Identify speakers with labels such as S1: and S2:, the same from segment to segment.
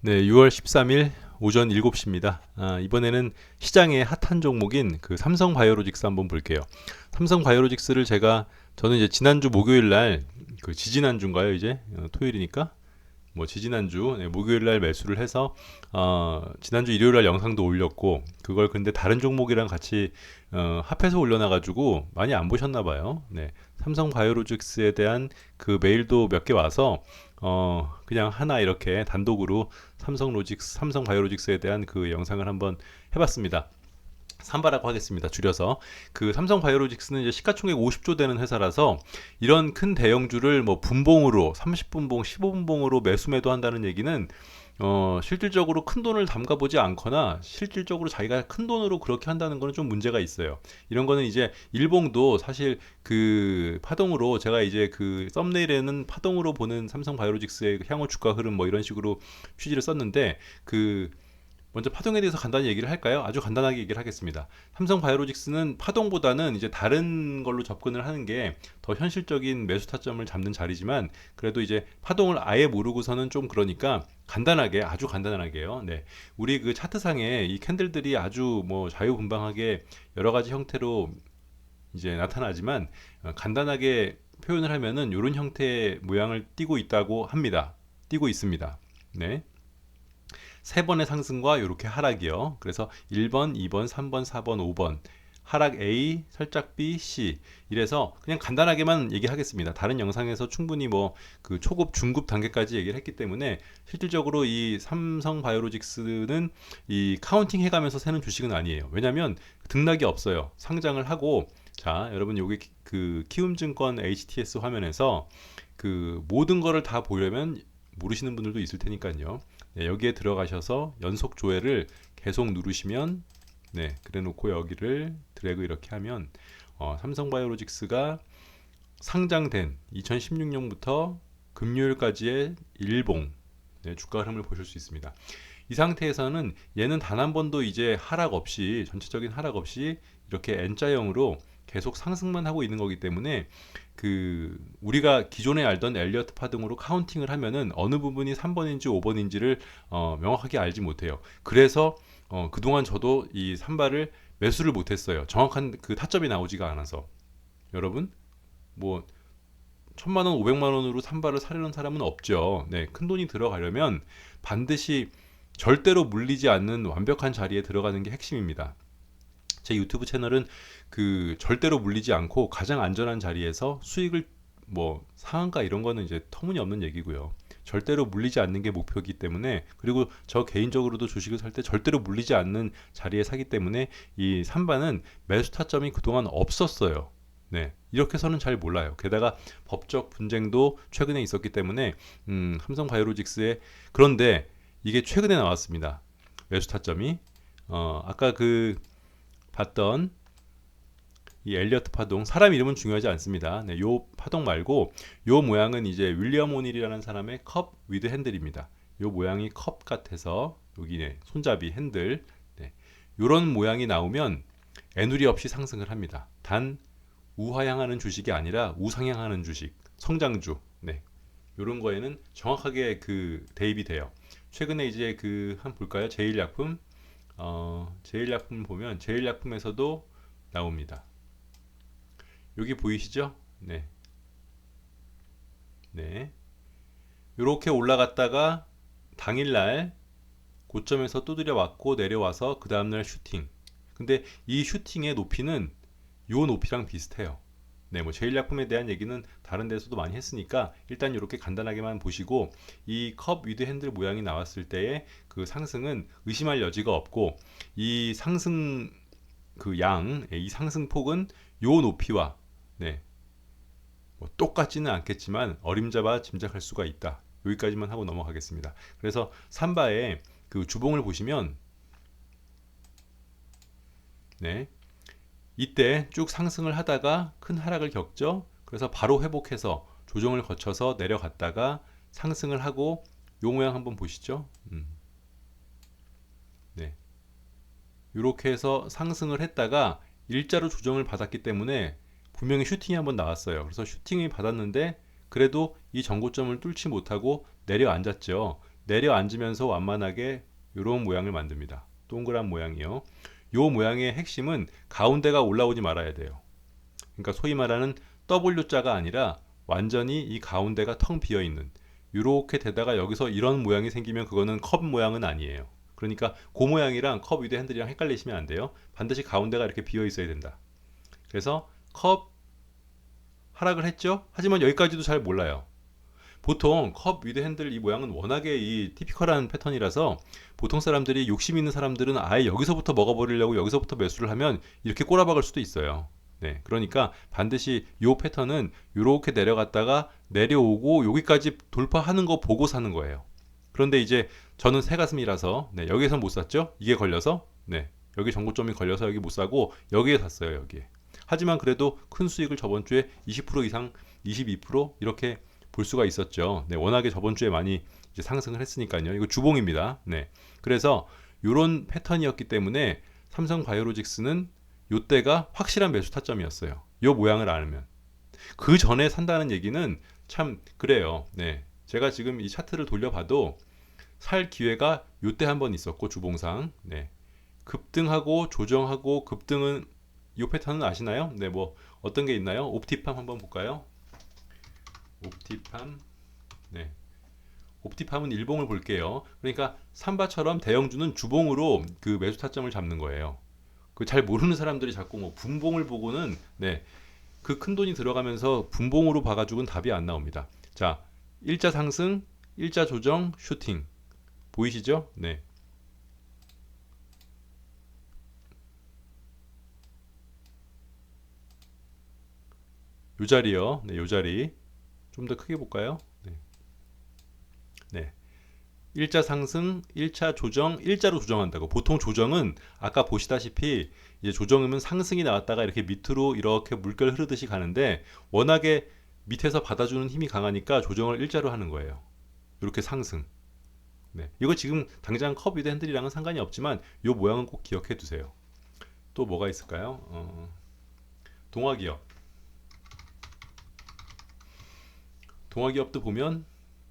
S1: 네, 6월 13일 오전 7시입니다. 이번에는 시장의 핫한 종목인 그 삼성 바이오로직스 한번 볼게요. 삼성 바이오로직스를 저는 이제 지난주 목요일 날, 그 지지난주인가요, 이제? 토요일이니까? 뭐 지지난주 네, 목요일 날 매수를 해서 지난주 일요일 날 영상도 올렸고, 그걸 근데 다른 종목이랑 같이 합해서 올려놔가지고 많이 안 보셨나 봐요. 네, 삼성 바이오로직스에 대한 그 메일도 몇 개 와서 그냥 하나 이렇게 단독으로 삼성 바이오로직스에 대한 그 영상을 한번 해봤습니다. 삼바라고 하겠습니다. 줄여서. 그 삼성 바이오로직스는 이제 시가총액 50조 되는 회사라서 이런 큰 대형주를 뭐 분봉으로 30분봉, 15분봉으로 매수 매도한다는 얘기는 실질적으로 큰 돈을 담가보지 않거나 실질적으로 자기가 큰 돈으로 그렇게 한다는 거는 좀 문제가 있어요. 이런 거는 이제 일봉도 사실 그 파동으로, 제가 이제 그 썸네일에는 파동으로 보는 삼성 바이오로직스의 향후 주가 흐름 뭐 이런 식으로 취지를 썼는데, 그 먼저 파동에 대해서 간단히 얘기를 할까요? 아주 간단하게 얘기를 하겠습니다. 삼성 바이오로직스는 파동보다는 이제 다른 걸로 접근을 하는 게 더 현실적인 매수 타점을 잡는 자리지만, 그래도 이제 파동을 아예 모르고서는 좀 그러니까 간단하게, 아주 간단하게요. 네. 우리 그 차트상에 이 캔들들이 아주 뭐 자유분방하게 여러 가지 형태로 이제 나타나지만, 간단하게 표현을 하면은 이런 형태의 모양을 띠고 있다고 합니다. 띠고 있습니다. 네. 세 번의 상승과 이렇게 하락이요. 그래서 1번, 2번, 3번, 4번, 5번. 하락 A, 살짝 B, C. 이래서 그냥 간단하게만 얘기하겠습니다. 다른 영상에서 충분히 뭐 그 초급, 중급 단계까지 얘기를 했기 때문에 실질적으로 이 삼성 바이오로직스는 이 카운팅 해가면서 세는 주식은 아니에요. 왜냐면 등락이 없어요. 상장을 하고, 자, 여러분 여기 그 키움증권 HTS 화면에서 그 모든 거를 다 보려면 모르시는 분들도 있을 테니까요. 네, 여기에 들어가셔서 연속 조회를 계속 누르시면, 네, 그래 놓고 여기를 드래그 이렇게 하면 삼성바이오로직스가 상장된 2016년부터 금요일까지의 일봉, 네, 주가 흐름을 보실 수 있습니다. 이 상태에서는 얘는 단 한 번도 이제 하락 없이, 전체적인 하락 없이 이렇게 N자형으로 계속 상승만 하고 있는 거기 때문에, 그 우리가 기존에 알던 엘리어트 파동으로 카운팅을 하면은 어느 부분이 3번인지 5번인지를 명확하게 알지 못해요. 그래서 그동안 저도 이 삼바를 매수를 못했어요. 정확한 그 타점이 나오지가 않아서. 여러분, 뭐 1,000만 원, 500만 원으로 삼바를 사려는 사람은 없죠. 네, 큰 돈이 들어가려면 반드시 절대로 물리지 않는 완벽한 자리에 들어가는 게 핵심입니다. 제 유튜브 채널은 그 절대로 물리지 않고 가장 안전한 자리에서 수익을, 뭐 상한가 이런 거는 이제 터무니없는 얘기고요. 절대로 물리지 않는 게 목표이기 때문에, 그리고 저 개인적으로도 주식을 살 때 절대로 물리지 않는 자리에 사기 때문에 이 삼바는 매수 타점이 그동안 없었어요. 네, 이렇게서는 잘 몰라요. 게다가 법적 분쟁도 최근에 있었기 때문에 삼성 바이오로직스에, 그런데 이게 최근에 나왔습니다. 매수 타점이 아까 그 봤던 이 엘리어트 파동, 사람 이름은 중요하지 않습니다. 네, 요 파동 말고 요 모양은 이제 윌리엄 오닐이라는 사람의 컵 위드 핸들입니다. 요 모양이 컵 같아서 여기 네, 손잡이 핸들, 네, 요런 모양이 나오면 애누리 없이 상승을 합니다. 단 우하향하는 주식이 아니라 우상향하는 주식, 성장주, 네, 요런 거에는 정확하게 그 대입이 돼요. 최근에 이제 그 한 볼까요? 제일약품, 제일약품 보면 제일약품에서도 나옵니다. 여기 보이시죠? 네, 네. 이렇게 올라갔다가 당일날 고점에서 두드려 맞고 내려와서 그 다음날 슈팅. 근데 이 슈팅의 높이는 요 높이랑 비슷해요. 네, 뭐 제일약품에 대한 얘기는 다른 데서도 많이 했으니까 일단 이렇게 간단하게만 보시고, 이 컵 위드 핸들 모양이 나왔을 때의 그 상승은 의심할 여지가 없고, 이 상승 그 양, 이 상승폭은 요 높이와, 네, 뭐 똑같지는 않겠지만 어림잡아 짐작할 수가 있다. 여기까지만 하고 넘어가겠습니다. 그래서 삼바의 그 주봉을 보시면, 네, 이때 쭉 상승을 하다가 큰 하락을 겪죠. 그래서 바로 회복해서 조정을 거쳐서 내려갔다가 상승을 하고, 요 모양 한번 보시죠. 네, 이렇게 해서 상승을 했다가 일자로 조정을 받았기 때문에 분명히 슈팅이 한번 나왔어요. 그래서 슈팅이 받았는데 그래도 이 전고점을 뚫지 못하고 내려앉았죠. 내려앉으면서 완만하게 이런 모양을 만듭니다. 동그란 모양이요. 요 모양의 핵심은 가운데가 올라오지 말아야 돼요. 그러니까 소위 말하는 W자가 아니라 완전히 이 가운데가 텅 비어 있는 이렇게 되다가 여기서 이런 모양이 생기면 그거는 컵 모양은 아니에요. 그러니까 그 모양이랑 컵 위드 핸들이랑 헷갈리시면 안 돼요. 반드시 가운데가 이렇게 비어 있어야 된다. 그래서 컵 하락을 했죠. 하지만 여기까지도 잘 몰라요. 보통 컵 위드 핸들 이 모양은 워낙에 이 티피컬한 패턴이라서 보통 사람들이 욕심 있는 사람들은 아예 여기서부터 먹어버리려고 여기서부터 매수를 하면 이렇게 꼬라박을 수도 있어요. 네, 그러니까 반드시 이 패턴은 이렇게 내려갔다가 내려오고 여기까지 돌파하는 거 보고 사는 거예요. 그런데 이제 저는 새가슴이라서 네, 여기에서 못 샀죠. 이게 걸려서 네, 여기 정고점이 걸려서 여기 못 사고 여기에 샀어요. 여기에. 하지만 그래도 큰 수익을 저번 주에 20% 이상 22% 이렇게 볼 수가 있었죠. 네, 워낙에 저번 주에 많이 이제 상승을 했으니까요. 이거 주봉입니다. 네, 그래서 이런 패턴이었기 때문에 삼성바이오로직스는 요때가 확실한 매수 타점이었어요. 요 모양을 알면. 그 전에 산다는 얘기는 참 그래요. 네, 제가 지금 이 차트를 돌려봐도 살 기회가 요때 한번 있었고 주봉상. 네, 급등하고 조정하고 급등은 이 패턴은 아시나요? 네, 뭐 어떤 게 있나요? 옵티팜 한번 볼까요? 옵티팜. 네. 옵티팜은 일봉을 볼게요. 그러니까 삼바처럼 대형주는 주봉으로 그 매수 타점을 잡는 거예요. 그 잘 모르는 사람들이 자꾸 뭐 분봉을 보고는 네. 그 큰 돈이 들어가면서 분봉으로 봐가지고는 답이 안 나옵니다. 자, 일자 상승, 일자 조정, 슈팅. 보이시죠? 네. 요 자리요. 네, 요 자리. 좀 더 크게 볼까요? 네. 네. 일자 상승, 일차 조정, 일자로 조정한다고. 보통 조정은 아까 보시다시피 이제 조정이면 상승이 나왔다가 이렇게 밑으로 이렇게 물결 흐르듯이 가는데 워낙에 밑에서 받아주는 힘이 강하니까 조정을 일자로 하는 거예요. 이렇게 상승. 네. 이거 지금 당장 컵 위드 핸들이랑은 상관이 없지만 이 모양은 꼭 기억해 두세요. 또 뭐가 있을까요? 동화기업. 동화기업도 보면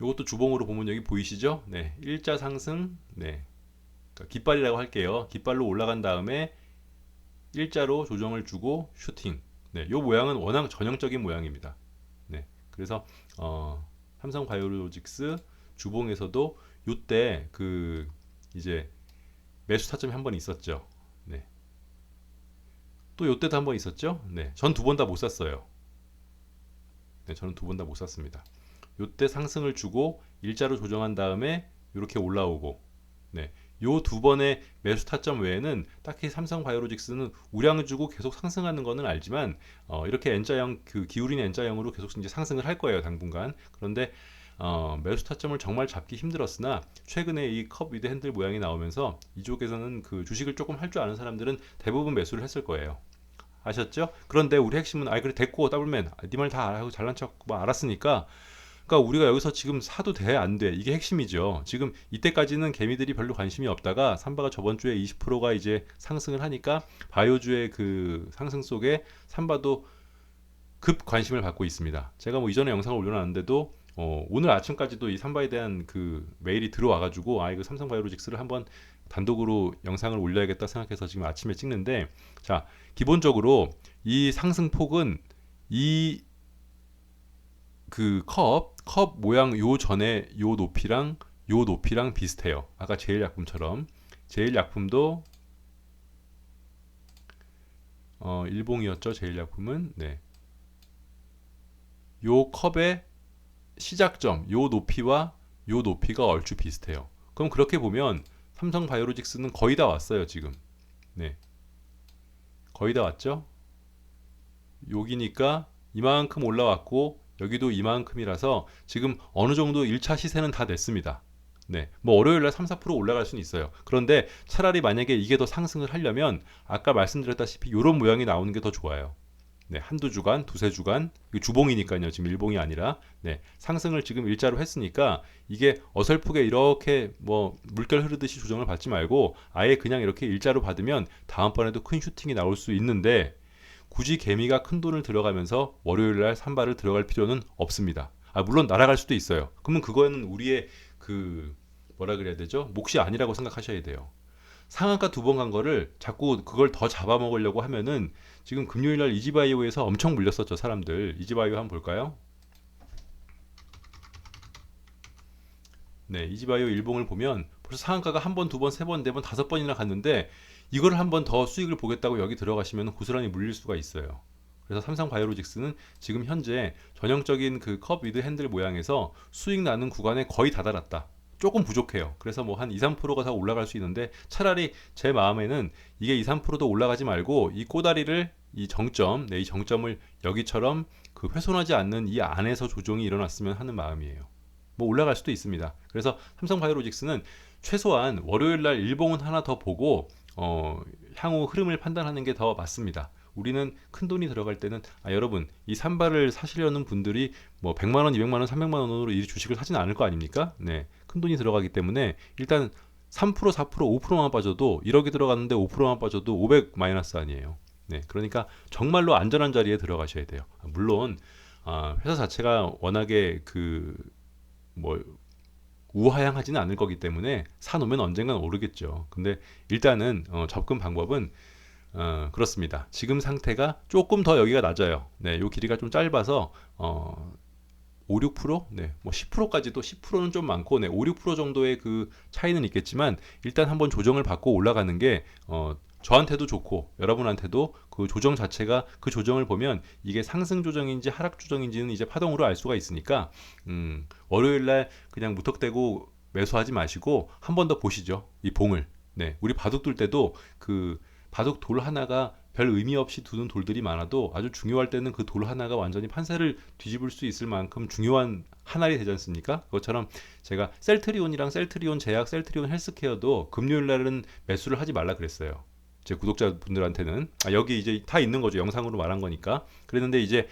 S1: 이것도 주봉으로 보면 여기 보이시죠? 네, 일자 상승, 네, 그러니까 깃발이라고 할게요. 깃발로 올라간 다음에 일자로 조정을 주고 슈팅. 네, 이 모양은 워낙 전형적인 모양입니다. 네, 그래서 삼성바이오로직스 주봉에서도 이때 그 이제 매수 타점이 한 번 있었죠. 네, 또 이때도 한 번 있었죠. 네, 전 두 번 다 못 샀어요. 네, 저는 두 번 다 못 샀습니다. 요때 상승을 주고 일자로 조정한 다음에 이렇게 올라오고 네. 요 두 번의 매수 타점 외에는 딱히 삼성바이오로직스는 우량 주고 계속 상승하는 거는 알지만 이렇게 N자형 그 기울인 N자형으로 계속 이제 상승을 할 거예요 당분간. 그런데 매수 타점을 정말 잡기 힘들었으나 최근에 이 컵 위드 핸들 모양이 나오면서 이쪽에서는 그 주식을 조금 할 줄 아는 사람들은 대부분 매수를 했을 거예요. 아셨죠? 그런데 우리 핵심은 아이 그래 됐고 더블맨 네 말 다 알고 잘난 척 뭐 알았으니까 그러니까 우리가 여기서 지금 사도 돼, 안 돼? 이게 핵심이죠. 지금 이때까지는 개미들이 별로 관심이 없다가 삼바가 저번 주에 20%가 이제 상승을 하니까 바이오주의 그 상승 속에 삼바도 급 관심을 받고 있습니다. 제가 뭐 이전에 영상을 올려놨는데도 오늘 아침까지도 이 삼바에 대한 그 메일이 들어와가지고 아 이거 삼성바이오로직스를 한번 단독으로 영상을 올려야겠다 생각해서 지금 아침에 찍는데 자 기본적으로 이 상승폭은 이 그 컵 모양 요 전에 요 높이랑 비슷해요. 아까 제일약품처럼 제일약품도 일봉이었죠. 제일약품은 네. 요 컵의 시작점 요 높이와 요 높이가 얼추 비슷해요. 그럼 그렇게 보면 삼성바이오로직스는 거의 다 왔어요. 지금 네. 거의 다 왔죠. 여기니까 이만큼 올라왔고 여기도 이만큼이라서 지금 어느 정도 1차 시세는 다 냈습니다. 네. 뭐 월요일 날 3, 4% 올라갈 수는 있어요. 그런데 차라리 만약에 이게 더 상승을 하려면 아까 말씀드렸다시피 이런 모양이 나오는 게 더 좋아요. 네. 한두 주간, 두세 주간. 이거 주봉이니까요. 지금 일봉이 아니라. 네. 상승을 지금 일자로 했으니까 이게 어설프게 이렇게 뭐 물결 흐르듯이 조정을 받지 말고 아예 그냥 이렇게 일자로 받으면 다음번에도 큰 슈팅이 나올 수 있는데 굳이 개미가 큰 돈을 들어가면서 월요일날 산발을 들어갈 필요는 없습니다. 물론 날아갈 수도 있어요. 그러면 그거는 우리의 그 뭐라 그래야 되죠? 몫이 아니라고 생각하셔야 돼요. 상한가 두 번 간 거를 자꾸 그걸 더 잡아먹으려고 하면은 지금 금요일 날 이지바이오에서 엄청 물렸었죠, 사람들. 이지바이오 한번 볼까요? 네, 이지바이오 일봉을 보면 벌써 상한가가 한 번, 두 번, 세 번, 네 번, 다섯 번이나 갔는데 이거를 한 번 더 수익을 보겠다고 여기 들어가시면 고스란히 물릴 수가 있어요. 그래서 삼성바이오로직스는 지금 현재 전형적인 그 컵 위드 핸들 모양에서 수익 나는 구간에 거의 다다랐다. 조금 부족해요. 그래서 뭐 한 2, 3%가 더 올라갈 수 있는데 차라리 제 마음에는 이게 2, 3%도 올라가지 말고 이 꼬다리를 이 정점, 네, 이 정점을 여기처럼 그 훼손하지 않는 이 안에서 조정이 일어났으면 하는 마음이에요. 뭐 올라갈 수도 있습니다. 그래서 삼성바이오로직스는 최소한 월요일 날 일봉은 하나 더 보고 향후 흐름을 판단하는 게 더 맞습니다. 우리는 큰 돈이 들어갈 때는 여러분 이 산발을 사시려는 분들이 뭐 100만 원, 200만 원, 300만 원으로 이 주식을 사지는 않을 거 아닙니까? 네. 큰 돈이 들어가기 때문에 일단 3%, 4%, 5%만 빠져도 1억이 들어갔는데 5%만 빠져도 500 마이너스 아니에요. 네. 그러니까 정말로 안전한 자리에 들어가셔야 돼요. 물론 회사 자체가 워낙에 뭐 우하향하지는 않을 거기 때문에 사놓으면 언젠간 오르겠죠. 근데 일단은 접근 방법은 그렇습니다. 지금 상태가 조금 더 여기가 낮아요. 네, 요 길이가 좀 짧아서 5, 6%? 네, 뭐 10%까지도 10%는 좀 많고, 네, 5, 6% 정도의 그 차이는 있겠지만 일단 한번 조정을 받고 올라가는 게 저한테도 좋고 여러분한테도 그 조정 자체가 그 조정을 보면 이게 상승 조정인지 하락 조정인지는 이제 파동으로 알 수가 있으니까 월요일 날 그냥 무턱대고 매수하지 마시고 한 번 더 보시죠. 이 봉을. 네, 우리 바둑 둘 때도 그 바둑 돌 하나가 별 의미 없이 두는 돌들이 많아도 아주 중요할 때는 그 돌 하나가 완전히 판세를 뒤집을 수 있을 만큼 중요한 한 알이 되지 않습니까? 그것처럼 제가 셀트리온이랑 셀트리온 제약, 셀트리온 헬스케어도 금요일 날은 매수를 하지 말라 그랬어요. 제 구독자분들한테는 여기 이제 다 있는 거죠. 영상으로 말한 거니까. 그랬는데 이제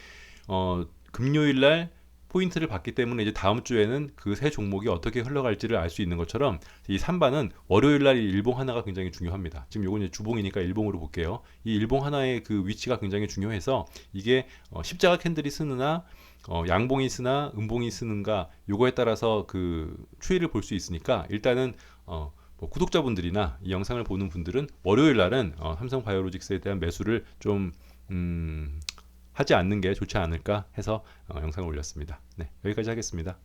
S1: 금요일 날 포인트를 받기 때문에 이제 다음 주에는 그 세 종목이 어떻게 흘러갈지를 알 수 있는 것처럼 이 삼반은 월요일 날 일봉 하나가 굉장히 중요합니다. 지금 요건 이제 주봉이니까 일봉으로 볼게요. 이 일봉 하나의 그 위치가 굉장히 중요해서 이게 십자가 캔들이 쓰느나 양봉이 쓰나 음봉이 쓰는가 요거에 따라서 그 추이를 볼 수 있으니까 일단은 뭐 구독자분들이나 이 영상을 보는 분들은 월요일 날은 삼성바이오로직스에 대한 매수를 좀 하지 않는 게 좋지 않을까 해서 영상을 올렸습니다. 네, 여기까지 하겠습니다.